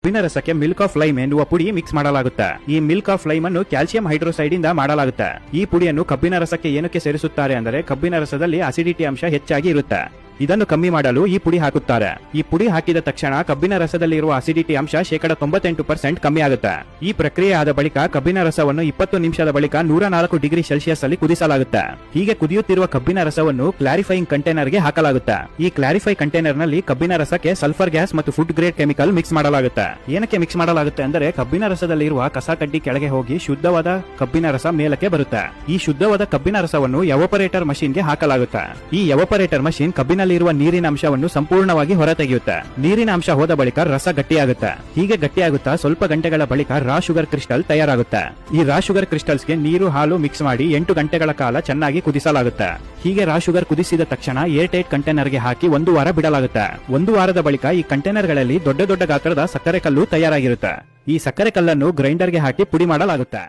ಕಬ್ಬಿನ ರಸಕ್ಕೆ milk of lime ಎನ್ನುವ ಪುಡಿ ಮಿಕ್ಸ್ ಮಾಡಲಾಗುತ್ತೆ. ಈ ಮಿಲ್ಕ್ ಆಫ್ ಲೈಮ್ ಅನ್ನು ಕ್ಯಾಲ್ಸಿಯಂ ಹೈಡ್ರೋಸೈಡ್ ಇಂದ ಮಾಡಲಾಗುತ್ತೆ. ಈ ಪುಡಿಯನ್ನು ಕಬ್ಬಿನ ರಸಕ್ಕೆ ಏನಕ್ಕೆ ಸೇರಿಸುತ್ತಾರೆ ಅಂದರೆ ಕಬ್ಬಿನ ರಸದಲ್ಲಿ ಅಸಿಡಿಟಿ ಅಂಶ ಹೆಚ್ಚಾಗಿ ಇರುತ್ತೆ. ಇದನ್ನು ಕಮ್ಮಿ ಮಾಡಲು ಈ ಪುಡಿ ಹಾಕುತ್ತಾರೆ. ಈ ಪುಡಿ ಹಾಕಿದ ತಕ್ಷಣ ಕಬ್ಬಿನ ರಸದಲ್ಲಿ ಇರುವ ಅಸಿಡಿಟಿ ಅಂಶ 98% ಕಮ್ಮಿ ಆಗುತ್ತೆ. ಈ ಪ್ರಕ್ರಿಯೆ ಆದ ಬಳಿಕ ಕಬ್ಬಿನ ರಸವನ್ನು 20 ನಿಮಿಷದ ಬಳಿಕ 104 ಡಿಗ್ರಿ ಸೆಲ್ಸಿಯಸ್ ಅಲ್ಲಿ ಕುದಿಸಲಾಗುತ್ತೆ. ಹೀಗೆ ಕುದಿಯುತ್ತಿರುವ ಕಬ್ಬಿನ ರಸವನ್ನು ಕ್ಲಾರಿಫೈಯಿಂಗ್ ಕಂಟೈನರ್ ಗೆ ಹಾಕಲಾಗುತ್ತೆ. ಈ ಕ್ಲಾರಿಫೈ ಕಂಟೈನರ್ ನಲ್ಲಿ ಕಬ್ಬಿನ ರಸಕ್ಕೆ ಸಲ್ಫರ್ ಗ್ಯಾಸ್ ಮತ್ತು ಫುಡ್ ಗ್ರೇಡ್ ಕೆಮಿಕಲ್ ಮಿಕ್ಸ್ ಮಾಡಲಾಗುತ್ತೆ. ಏನಕ್ಕೆ ಮಿಕ್ಸ್ ಮಾಡಲಾಗುತ್ತೆ ಅಂದರೆ ಕಬ್ಬಿನ ರಸದಲ್ಲಿರುವ ಕಸ ಕಡ್ಡಿ ಕೆಳಗೆ ಹೋಗಿ ಶುದ್ಧವಾದ ಕಬ್ಬಿನ ರಸ ಮೇಲಕ್ಕೆ ಬರುತ್ತೆ. ಈ ಶುದ್ಧವಾದ ಕಬ್ಬಿನ ರಸವನ್ನು ಎವಾಪರೇಟರ್ ಮಷೀನ್ ಗೆ ಹಾಕಲಾಗುತ್ತೆ. ಈ ಎವಾಪರೇಟರ್ ಮಷೀನ್ ಕಬ್ಬಿನ ಇರುವ ನೀರಿನ ಅಂಶವನ್ನು ಸಂಪೂರ್ಣವಾಗಿ ಹೊರತೆಗೆಯುತ್ತೆ. ನೀರಿನ ಅಂಶ ಹೋದ ಬಳಿಕ ರಸ ಗಟ್ಟಿಯಾಗುತ್ತೆ. ಹೀಗೆ ಗಟ್ಟಿಯಾಗುತ್ತಾ ಸ್ವಲ್ಪ ಗಂಟೆಗಳ ಬಳಿಕ ರಾ ಶುಗರ್ ಕ್ರಿಸ್ಟಲ್ ತಯಾರಾಗುತ್ತೆ. ಈ ರಾ ಶುಗರ್ ಕ್ರಿಸ್ಟಲ್ಸ್ಗೆ ನೀರು ಹಾಲು ಮಿಕ್ಸ್ ಮಾಡಿ 8 ಗಂಟೆಗಳ ಕಾಲ ಚೆನ್ನಾಗಿ ಕುದಿಸಲಾಗುತ್ತೆ. ಹೀಗೆ ರಾ ಶುಗರ್ ಕುದಿಸಿದ ತಕ್ಷಣ ಏರ್ ಟೈಟ್ ಕಂಟೈನರ್ ಗೆ ಹಾಕಿ 1 ವಾರ ಬಿಡಲಾಗುತ್ತೆ. 1 ವಾರದ ಬಳಿಕ ಈ ಕಂಟೈನರ್ ಗಳಲ್ಲಿ ದೊಡ್ಡ ದೊಡ್ಡ ಗಾತ್ರದ ಸಕ್ಕರೆ ಕಲ್ಲು ತಯಾರಾಗಿರುತ್ತೆ. ಈ ಸಕ್ಕರೆ ಕಲ್ಲನ್ನು ಗ್ರೈಂಡರ್ ಗೆ ಹಾಕಿ ಪುಡಿ ಮಾಡಲಾಗುತ್ತೆ.